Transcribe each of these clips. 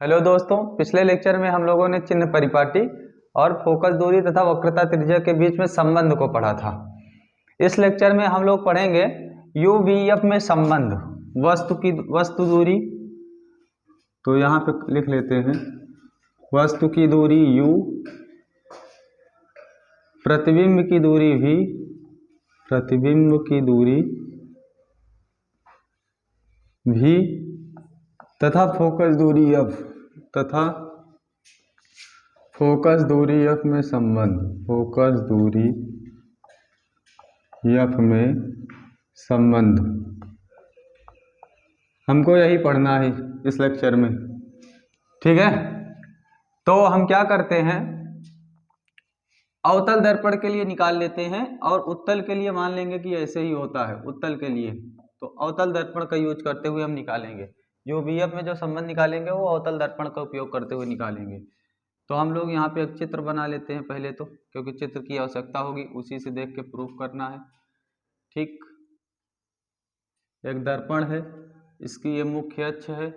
Hello दोस्तों, पिछले lecture में हम लोगों ने चिन्ह परिपाटी और फोकस दूरी तथा वक्रता त्रिज्या के बीच में संबंध को पढ़ा था। इस लेक्चर में हम लोग पढ़ेंगे यू वी एफ में संबंध, वस्तु दूरी। तो यहाँ पे लिख लेते हैं वस्तु की दूरी u, प्रतिबिंब की दूरी v, प्रतिबिंब की दूरी v तथा फोकस दूरी f, तथा फोकस दूरी f में संबंध, फोकस दूरी f में संबंध। हमको यही पढ़ना है इस लेक्चर में, ठीक है। तो हम क्या करते हैं, अवतल दर्पण के लिए निकाल लेते हैं और उत्तल के लिए मान लेंगे कि ऐसे ही होता है। उत्तल के लिए तो अवतल दर्पण का यूज करते हुए हम निकालेंगे। जो बीएफ में जो संबंध निकालेंगे वो अवतल दर्पण का उपयोग करते हुए निकालेंगे। तो हम लोग यहाँ पे एक चित्र बना लेते हैं पहले तो, क्योंकि चित्र की आवश्यकता होगी, उसी से देख के प्रूफ करना है। ठीक, एक दर्पण है, इसकी ये मुख्य अक्ष है,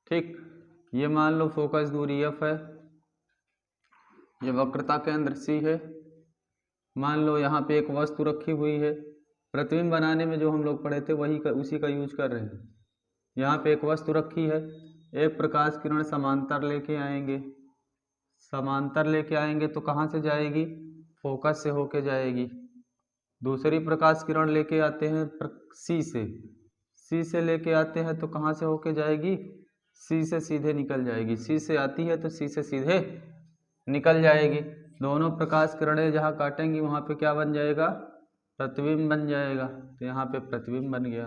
ठीक। ये मान लो फोकस दूरी f है, ये वक्रता केंद्र C है। मान लो यहाँ पे एक वस्तु रखी हुई है, प्रतिबिंब बनाने में जो हम लोग पढ़े थे उसी का यूज कर रहे हैं। यहाँ पे एक वस्तु रखी है, एक प्रकाश किरण समांतर लेके आएंगे, समांतर लेके आएंगे तो कहाँ से जाएगी, फोकस से होके जाएगी। दूसरी प्रकाश किरण लेके आते हैं सी से लेके आते हैं तो कहाँ से होके जाएगी, सी से सीधे निकल जाएगी। सी से आती है तो सी से सीधे निकल जाएगी। दोनों प्रकाश किरणें जहाँ काटेंगी वहाँ पे क्या बन जाएगा, प्रतिबिंब बन जाएगा। तो यहाँ पे प्रतिबिंब बन गया।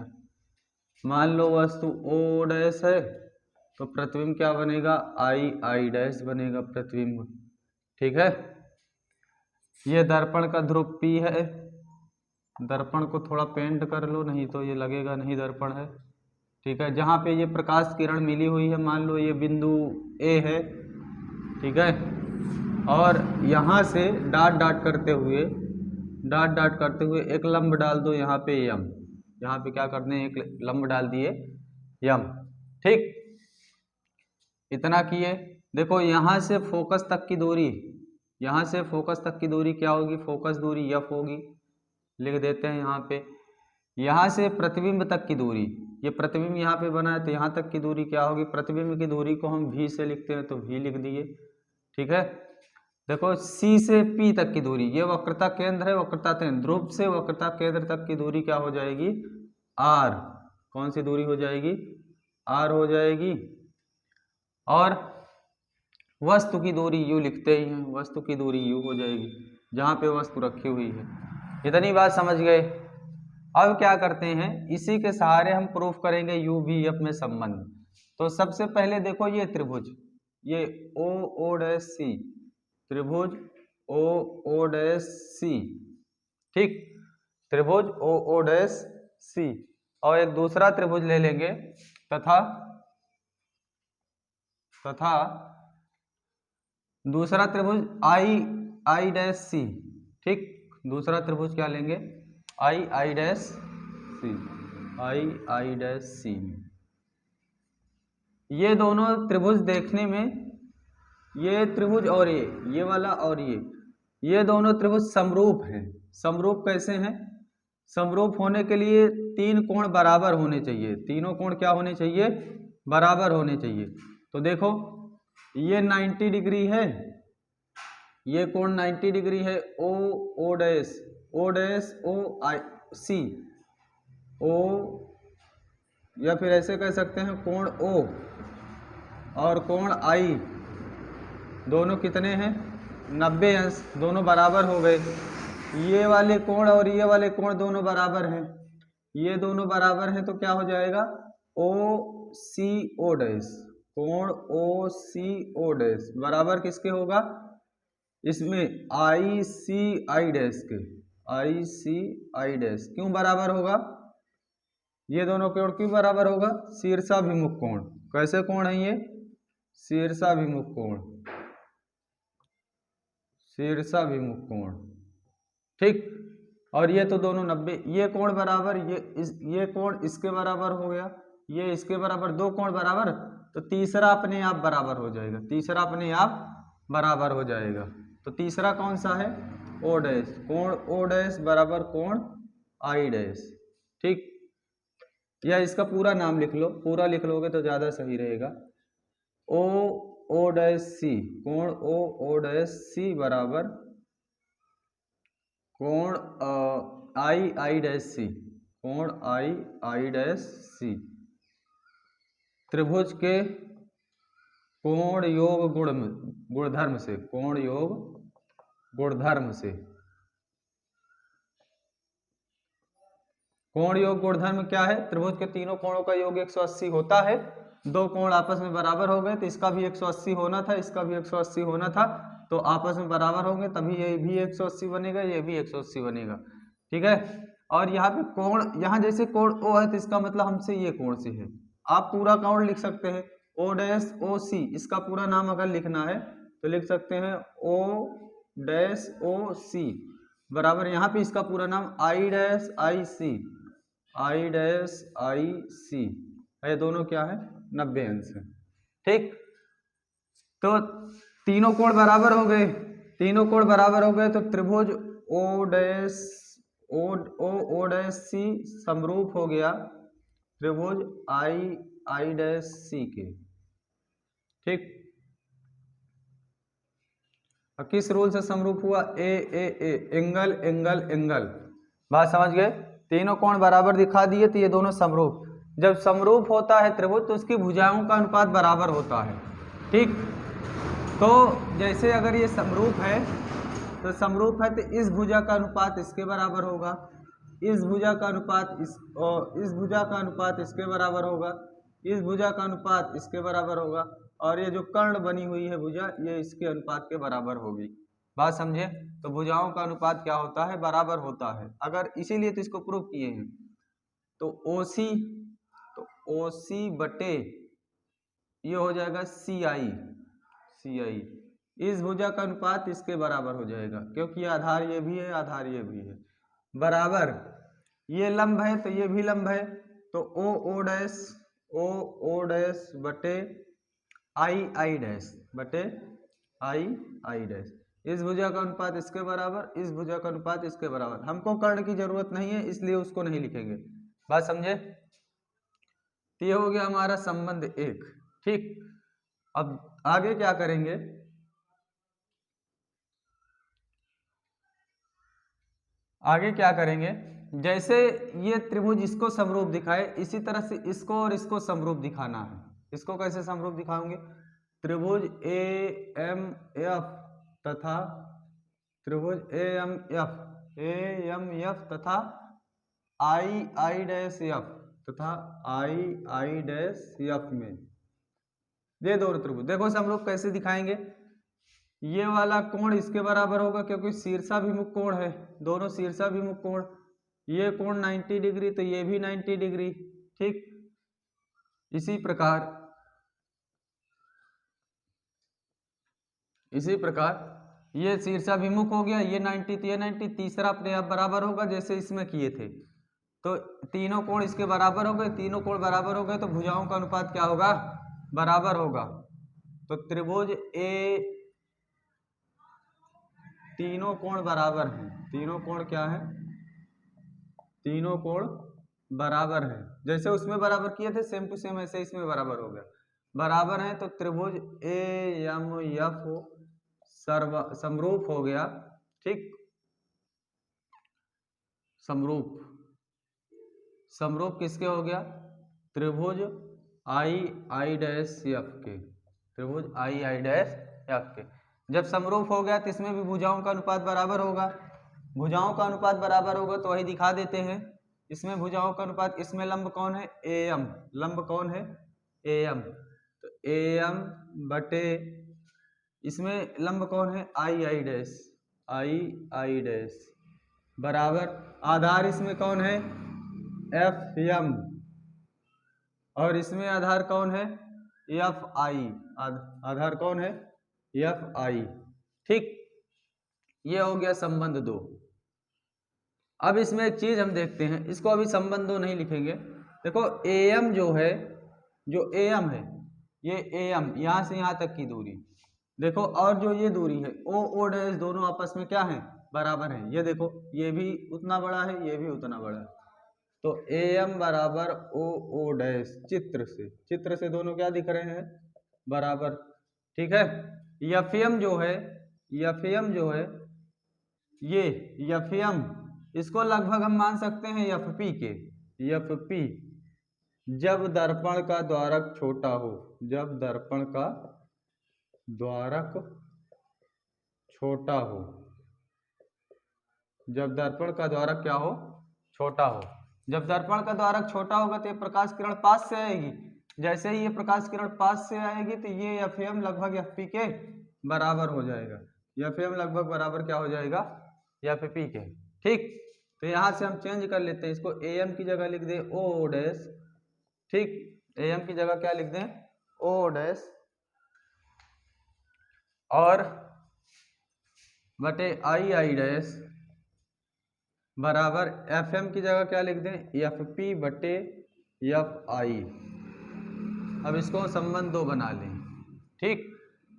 मान लो वस्तु ओ डैश है तो प्रतिबिंब क्या बनेगा, आई डैश बनेगा प्रतिबिंब, ठीक है। ये दर्पण का ध्रुव P है। दर्पण को थोड़ा पेंट कर लो, नहीं तो ये लगेगा नहीं दर्पण है, ठीक है। जहाँ पे ये प्रकाश किरण मिली हुई है, मान लो ये बिंदु A है, ठीक है। और यहाँ से डॉट डॉट करते हुए एक लंब डाल दो यहाँ पे यम। यहाँ पे क्या करते हैं, एक लंब डाल दिए यम, ठीक। इतना किए। देखो यहाँ से फोकस तक की दूरी, यहाँ से फोकस तक की दूरी क्या होगी, फोकस दूरी f होगी, लिख देते हैं यहाँ पे। यहाँ से प्रतिबिंब तक की दूरी, ये प्रतिबिंब यहाँ पे बना है तो यहाँ तक की दूरी क्या होगी, प्रतिबिंब की दूरी को हम v से लिखते हैं तो v लिख दिए, ठीक है। देखो C से P तक की दूरी, ये वक्रता केंद्र है, वक्रता केंद्र ध्रुव से वक्रता केंद्र तक की दूरी क्या हो जाएगी, r। कौन सी दूरी हो जाएगी, r हो जाएगी। और वस्तु की दूरी u लिखते ही हैं, वस्तु की दूरी u हो जाएगी जहाँ पे वस्तु रखी हुई है। इतनी बात समझ गए। अब क्या करते हैं, इसी के सहारे हम प्रूफ करेंगे यू वी एफ में संबंध। तो सबसे पहले देखो ये त्रिभुज, ये ओ डैश सी, त्रिभुज ओ डैश सी, ठीक। त्रिभुज ओ डैश सी, और एक दूसरा त्रिभुज ले लेंगे तथा दूसरा त्रिभुज आई डैश सी, ठीक। दूसरा त्रिभुज क्या लेंगे, I dash C, I dash C. ये दोनों त्रिभुज देखने में, ये त्रिभुज और ये वाला और ये दोनों त्रिभुज समरूप हैं। समरूप कैसे हैं, समरूप होने के लिए तीन कोण बराबर होने चाहिए, तीनों कोण क्या होने चाहिए, बराबर होने चाहिए। तो देखो ये 90 डिग्री है, ये कोण 90 डिग्री है, ओ डैश ओ आई सी, ओ, या फिर ऐसे कह सकते हैं कोण O और कोण I दोनों कितने हैं, 90 अंश, दोनों बराबर हो गए। ये वाले कोण और ये वाले कोण दोनों बराबर हैं, ये दोनों बराबर हैं तो क्या हो जाएगा, ओ सी ओ डैश, कोण ओ सी ओ डैश बराबर किसके होगा, इसमें आई सी आई डैश के, आई सी आई डैश। क्यों बराबर होगा, ये दोनों कोण क्यों बराबर होगा, शीर्षाभिमुख कोण। कैसे कोण है ये, शीर्षाभिमुख कोण, शीर्षाभिमुख कोण, ठीक। और ये तो दोनों 90, ये कोण बराबर ये कोण इसके बराबर हो गया, ये इसके बराबर, दो कोण बराबर, तो तीसरा अपने आप बराबर हो जाएगा, तीसरा अपने आप बराबर हो जाएगा। तो तीसरा कौन सा है, ओ डैश, कोण ओ डैश बराबर कोण आई डैश। ठीक, या इसका पूरा नाम लिख लो, पूरा लिख लोगे तो ज्यादा सही रहेगा। ओ डैश सी, कोण ओ डैश सी बराबर कोण आई डैश सी, कोण आई डैश सी। त्रिभुज के कोण योग गुणधर्म से, कोण योग गुणधर्म से, कोण योग गुणधर्म क्या है, त्रिभुज के तीनों कोणों का योग 180 होता है। दो कोण आपस में बराबर हो गए तो इसका भी 180 होना था, इसका भी 180 होना था, तो आपस में बराबर होंगे तभी ये भी 180 बनेगा, ये भी 180 बनेगा। ठीक है, और यहाँ पे कोण, यहाँ जैसे कोण ओ है तो इसका मतलब हमसे ये कोण से है। आप पूरा कोण लिख सकते हैं, ओ डैश ओ सी, इसका पूरा नाम अगर लिखना है तो लिख सकते हैं ओ डैश ओ सी बराबर, यहाँ पे इसका पूरा नाम I dash I C, I dash I सी, ये दोनों क्या है 90 अंश है। ठीक, तो तीनों कोण बराबर हो गए, तीनों कोण बराबर हो गए तो त्रिभुज O dash O dash C समरूप हो गया त्रिभुज आई डैश सी के। ठीक, किस रूल से समरूप हुआ, ए एंगल एंगल एंगल, बात समझ गए। तीनों कोण बराबर दिखा दिए तो ये दोनों समरूप, जब समरूप होता है त्रिभुज तो उसकी भुजाओं का अनुपात बराबर होता है। ठीक, तो जैसे अगर ये समरूप है तो समरूप है तो इस भुजा का अनुपात इसके बराबर होगा, इस भुजा का अनुपात इस भुजा का अनुपात इसके बराबर होगा, इस भुजा का अनुपात इसके बराबर होगा, और ये जो कर्ण बनी हुई है भुजा ये इसके अनुपात के बराबर होगी। बात समझे, तो भुजाओं का अनुपात क्या होता है, बराबर होता है। अगर इसीलिए तो इसको प्रूव किए हैं, तो ओसी बटे ये हो जाएगा सी आई, इस भुजा का अनुपात इसके बराबर हो जाएगा, क्योंकि आधार ये भी है आधार ये भी है, बराबर ये लंब है तो ये भी लंब है, तो ओ डैश बटे आई डैश बटे आई डैश, इस भुजा का अनुपात इसके बराबर, इस भुजा का अनुपात इसके बराबर। हमको कर्ण की जरूरत नहीं है इसलिए उसको नहीं लिखेंगे। बात समझे, ये हो गया हमारा संबंध एक। ठीक, अब आगे क्या करेंगे, आगे क्या करेंगे, जैसे ये त्रिभुज इसको समरूप दिखाए इसी तरह से इसको और इसको समरूप दिखाना है। इसको कैसे समरूप दिखाओगे, त्रिभुज ए एम एफ तथा त्रिभुज ए एम एफ तथा आई डैश एफ तथा आई डैश एफ में ये दोनों त्रिभुज देखो समरूप कैसे दिखाएंगे। ये वाला कोण इसके बराबर होगा क्योंकि शीर्षाभिमुख कोण है, दोनों शीर्षाभिमुख कोण, ये कोण 90 डिग्री तो ये भी 90 डिग्री। ठीक, इसी प्रकार ये शीर्षाभिमुख हो गया, ये 90 तो ये 90, तीसरा अपने आप बराबर होगा जैसे इसमें किए थे। तो तीनों कोण इसके बराबर हो गए, तीनों कोण बराबर हो गए तो भुजाओं का अनुपात क्या होगा, बराबर होगा। तो त्रिभुज ए, तीनों कोण बराबर हैं, तीनों कोण क्या है, तीनों कोण बराबर है, जैसे उसमें बराबर किए थे सेम टू सेम ऐसे इसमें बराबर हो गया, बराबर है। तो त्रिभुज ए एम एफ समरूप हो गया। ठीक, समरूप किसके हो गया, त्रिभुज आई डैश एफ के, त्रिभुज आई डैश एफ के। जब समरूप हो गया तो इसमें भी भुजाओं का अनुपात बराबर होगा, भुजाओं का अनुपात बराबर होगा तो वही दिखा देते हैं। इसमें भुजाओं का अनुपात, इसमें लंब कौन है, ए एम, लंब कौन है, ए एम, तो ए एम बटे इसमें लंब कौन है, आई डैश बराबर आधार इसमें कौन है, एफ एम, और इसमें आधार कौन है, एफ आई, आधार कौन है, एफ आई। ठीक, ये हो गया संबंध दो। अब इसमें एक चीज हम देखते हैं, इसको अभी संबंधों नहीं लिखेंगे। देखो AM जो है, जो AM है, ये AM यहाँ से यहाँ तक की दूरी, देखो, और जो ये दूरी है O डैश, दोनों आपस में क्या है, बराबर है। ये देखो ये भी उतना बड़ा है, ये भी उतना बड़ा है, तो AM बराबर O डैश, चित्र से दोनों क्या दिख रहे हैं, बराबर। ठीक है। FM जो है, FM जो है, ये FM, इसको लगभग हम मान सकते हैं FP के, FP जब दर्पण का द्वारक छोटा हो, जब दर्पण का द्वारक छोटा हो, जब दर्पण का द्वारक क्या हो, छोटा हो। जब दर्पण का द्वारक छोटा होगा तो ये प्रकाश किरण पास से आएगी, जैसे ही ये प्रकाश किरण पास से आएगी तो ये FM लगभग FP के बराबर हो जाएगा, FM लगभग बराबर क्या हो जाएगा, FP के। ठीक, तो यहाँ से हम चेंज कर लेते हैं, इसको AM की जगह लिख दें O डैश। ठीक, AM की जगह क्या लिख दें, O डैश, और बटे I डैश बराबर FM की जगह क्या लिख दें, FP बटे FI। अब इसको संबंध 2 बना लें। ठीक,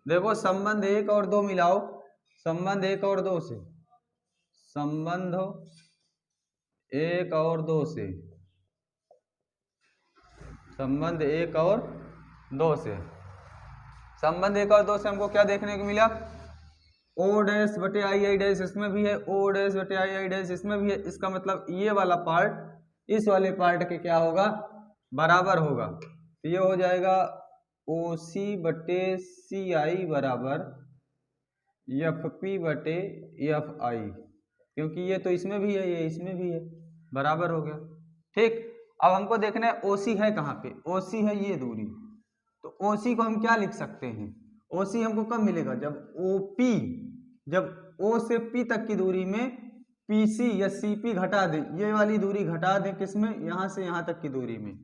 देखो संबंध 1 और 2 मिलाओ, संबंध 1 और 2 से, संबंध 1 और 2 से, संबंध 1 और 2 से, संबंध 1 और 2 से हमको क्या देखने को मिला, O डैश बटे I डैश इसमें भी है, O डैश बटे I डैश इसमें भी है। इसका मतलब ये वाला पार्ट इस वाले पार्ट के क्या होगा, बराबर होगा। तो ये हो जाएगा OC बटे CI बराबर FP बटे FI, क्योंकि ये तो इसमें भी है, ये इसमें भी है, बराबर हो गया। ठीक, अब हमको देखना है OC है कहाँ पे, OC है ये दूरी, तो OC को हम क्या लिख सकते हैं, OC हमको कब मिलेगा, जब OP, जब O से P तक की दूरी में PC या CP घटा दें, ये वाली दूरी घटा दें किसमें, यहाँ से यहाँ तक की दूरी में,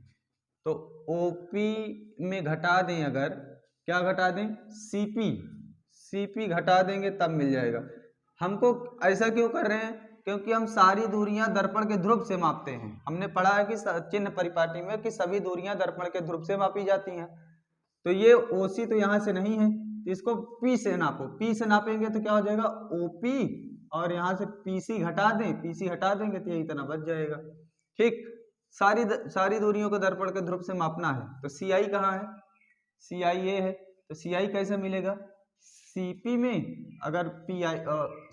तो OP में घटा दें, अगर क्या घटा दें, CP घटा देंगे तब मिल जाएगा। हमको ऐसा क्यों कर रहे हैं, क्योंकि हम सारी दूरियां दर्पण के ध्रुव से मापते हैं। हमने पढ़ा है कि चिन्ह परिपाटी में कि सभी दूरियां दर्पण के ध्रुव से मापी जाती हैं। तो ये OC तो यहाँ से नहीं है, तो इसको P से नापो, P से नापेंगे तो क्या हो जाएगा OP, और यहाँ से PC घटा दें, PC हटा देंगे तो ये इतना बच जाएगा। ठीक, सारी दूरियों को दर्पण के ध्रुव से मापना है। तो CI कहाँ है, CI ये है, तो CI कैसे मिलेगा, CP में अगर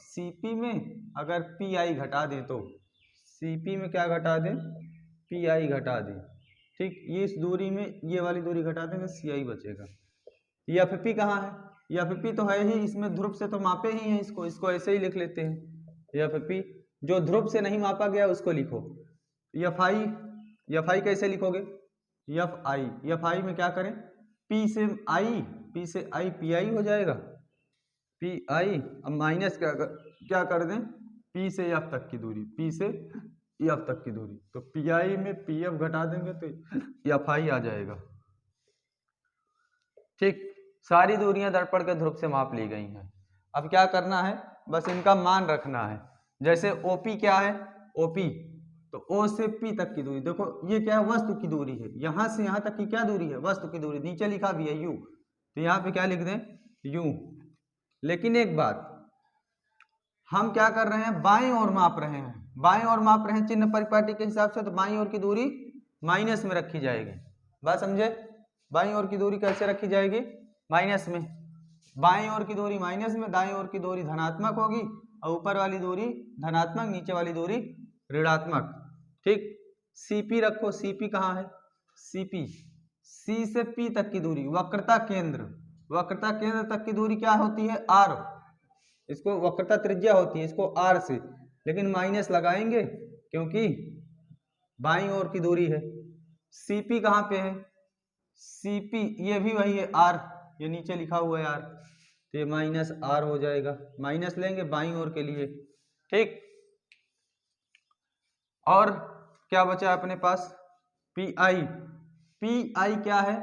CP में अगर PI घटा दें, तो CP में क्या घटा दें, PI घटा दें। ठीक, ये इस दूरी में ये वाली दूरी घटा देंगे, CI बचेगा। FP कहाँ है, FP तो है ही, इसमें ध्रुव से तो मापे ही हैं, इसको ऐसे ही लिख लेते हैं। FP जो ध्रुव से नहीं मापा गया उसको लिखो। FI कैसे लिखोगे, FI में क्या करें, P से I PI हो जाएगा, PI, अब माइनस क्या कर दें, P से F तक की दूरी, P से F तक की दूरी, तो PI में PF घटा देंगे तो FI आ जाएगा। ठीक, सारी दूरियां दर्पण के ध्रुव से माप ली गई हैं। अब क्या करना है, बस इनका मान रखना है। जैसे OP क्या है, OP तो O से P तक की दूरी, देखो ये क्या है, वस्तु की दूरी है, यहाँ से यहाँ तक की क्या दूरी है, वस्तु की दूरी, नीचे लिखा भी है U, तो यहाँ पे क्या लिख दें, U। लेकिन एक बात, हम क्या कर रहे हैं, बाएं ओर माप रहे हैं, बाएं ओर माप रहे हैं चिन्ह परिपाटी के हिसाब से, तो बाएं ओर की दूरी माइनस में रखी जाएगी। बात समझे, बाईं ओर की दूरी कैसे रखी जाएगी, माइनस में, बाईं ओर की दूरी माइनस में, दाईं ओर की दूरी धनात्मक होगी, और ऊपर वाली दूरी धनात्मक, नीचे वाली दूरी ऋणात्मक। ठीक, CP रखो, CP कहाँ है, CP, C से P तक की दूरी, वक्रता केंद्र तक की दूरी क्या होती है, R, इसको वक्रता त्रिज्या होती है, इसको R से, लेकिन माइनस लगाएंगे क्योंकि बाईं ओर की दूरी है। CP कहाँ पे है, CP ये भी वही है R, ये नीचे लिखा हुआ है R, तो ये माइनस R हो जाएगा, माइनस लेंगे बाईं ओर के लिए। ठीक, और क्या बचा अपने पास, PI क्या है,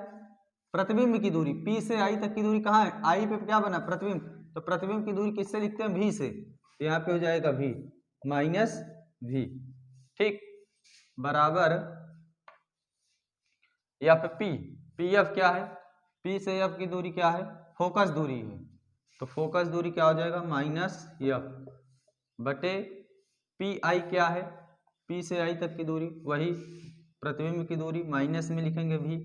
प्रतिबिंब की दूरी, P से I तक की दूरी कहाँ है, I पे क्या बना, प्रतिबिंब, तो प्रतिबिंब की दूरी किससे लिखते हैं, V से, तो यहाँ पे हो जाएगा V माइनस भी, ठीक, बराबर एफ पी, पी एफ क्या है, पी से एफ की दूरी क्या है, फोकस दूरी है, तो फोकस दूरी क्या हो जाएगा माइनस एफ बटे पी आई क्या है, पी से आई तक की दूरी वही प्रतिबिंब की दूरी माइनस में लिखेंगे भी,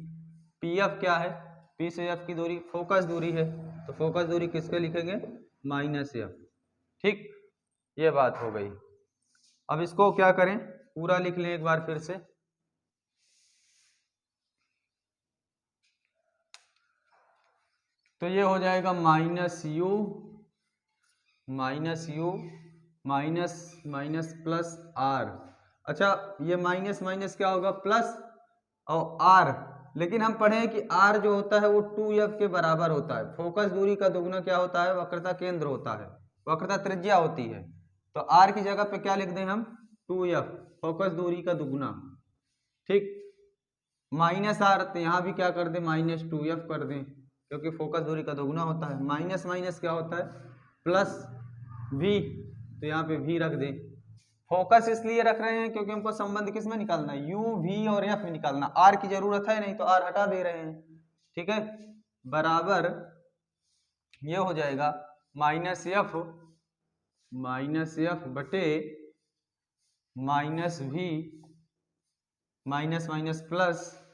पी एफ क्या है, पी से एफ की दूरी फोकस दूरी है, तो फोकस दूरी किसके लिखेंगे माइनस एफ, ठीक, ये बात हो गई। अब इसको क्या करें, पूरा लिख लें एक बार फिर से, तो ये हो जाएगा minus u minus plus r. अच्छा ये माइनस माइनस क्या होगा प्लस और आर, लेकिन हम पढ़े कि आर जो होता है वो 2f के बराबर होता है, फोकस दूरी का दुगना क्या होता है, वक्रता केंद्र होता है, वक्रता त्रिज्या होती है, तो आर की जगह पे क्या लिख दें हम 2f, फोकस दूरी का दुगना, ठीक, माइनस आर, तो यहाँ भी क्या कर दें माइनस 2f कर दें, क्योंकि फोकस दूरी का दोगुना होता है, माइनस माइनस क्या होता है प्लस v, तो यहाँ पे v रख दें, फोकस इसलिए रख रहे हैं क्योंकि हमको संबंध किस में निकालना है, u v और f में निकालना, r की जरूरत है नहीं तो r हटा दे रहे हैं, ठीक है, बराबर ये हो जाएगा माइनस एफ बटे minus v minus minus plus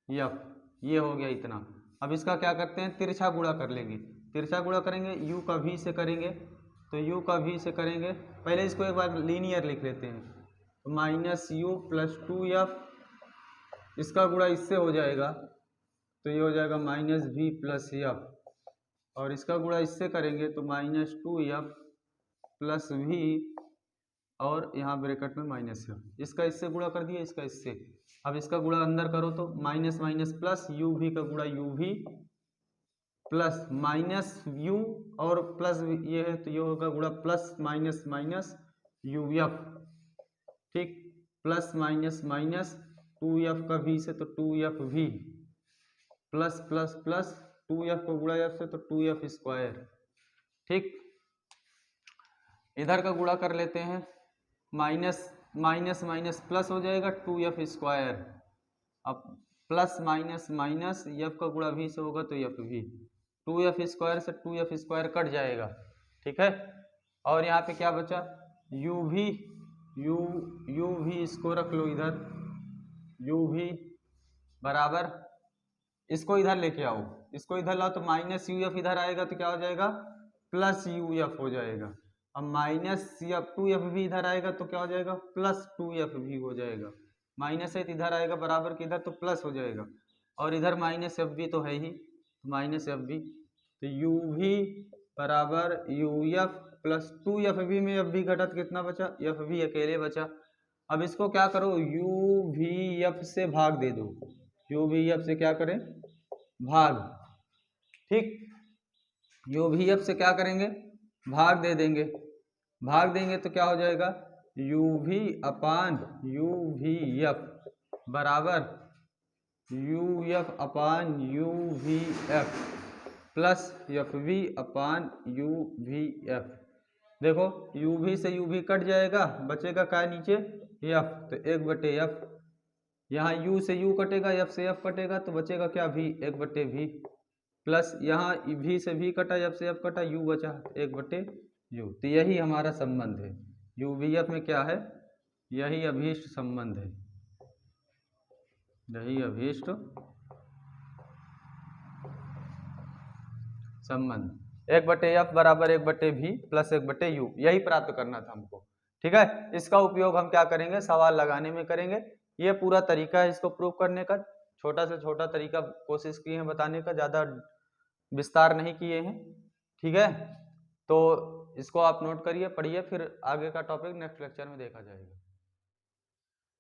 F, ये हो गया इतना। अब इसका क्या करते हैं तिरछा गुणा कर लेंगे, तिरछा गुणा करेंगे u का v से करेंगे, तो u का v से करेंगे, पहले इसको एक बार लीनियर लिख लेते हैं, तो माइनस यू प्लस 2f, इसका गुणा इससे हो जाएगा तो ये हो जाएगा माइनस v प्लस एफ, और इसका गुणा इससे करेंगे तो माइनस 2f प्लस v और यहाँ ब्रैकेट में माइनस एफ, इसका इससे गुणा कर दिया, इसका इससे, अब इसका गुणा अंदर करो तो माइनस माइनस प्लस यू भी का गुणा यू भी प्लस माइनस यू और प्लस ये है तो ये होगा गुणा plus minus minus U F, ठीक, प्लस माइनस माइनस 2f का v से तो 2f v plus plus plus 2f को गुणा f से तो 2f स्क्वायर, ठीक, इधर का गुणा कर लेते हैं, माइनस माइनस माइनस प्लस हो जाएगा 2f स्क्वायर, अब प्लस माइनस माइनस एफ का गुणा v से होगा तो एफ भी, 2f स्क्वायर से 2f स्क्वायर कट जाएगा, ठीक है, और यहाँ पे क्या बचा u भी इसको रख लो इधर, u भी बराबर, इसको इधर लेके आओ, इसको इधर लाओ तो माइनस यू एफ इधर आएगा तो क्या हो जाएगा प्लस यू एफ हो जाएगा, अब माइनस एफ 2f भी इधर आएगा तो क्या हो जाएगा प्लस 2f भी हो जाएगा, माइनस है तो इधर आएगा बराबर के इधर तो प्लस हो जाएगा, और इधर माइनस एफ भी तो है ही, माइनस एफ भी, तो यू भी बराबर यू एफ प्लस 2f भी में एफ भी घटा तो कितना बचा, एफ भी अकेले बचा। अब इसको क्या करो यू भी एफ से भाग दे दो, यू भी एफ से क्या करें भाग, ठीक, यू भी एफ से क्या करेंगे भाग दे देंगे, भाग देंगे तो क्या हो जाएगा यू भी अपान यू भी एफ बराबर यू एफ अपान यू भी एफ प्लस एफ भी अपान यू भी एफ, देखो यू भी से यू भी कट जाएगा, बचेगा क्या नीचे एफ, तो 1/f, यहाँ u से u कटेगा f से f कटेगा तो बचेगा क्या v 1/v, प्लस यहाँ v से v कटा f से f कटा u बचा 1/u, तो यही हमारा संबंध है, u v f में क्या है यही अभीष्ट संबंध है, यही अभीष्ट संबंध 1/f बराबर 1/v प्लस 1/u, यही प्राप्त करना था हमको, ठीक है। इसका उपयोग हम क्या करेंगे सवाल लगाने में करेंगे, ये पूरा तरीका है इसको प्रूव करने का, छोटा से छोटा तरीका कोशिश किए हैं बताने का, ज़्यादा विस्तार नहीं किए हैं, ठीक है। तो इसको आप नोट करिए, पढ़िए, फिर आगे का टॉपिक नेक्स्ट लेक्चर में देखा जाएगा।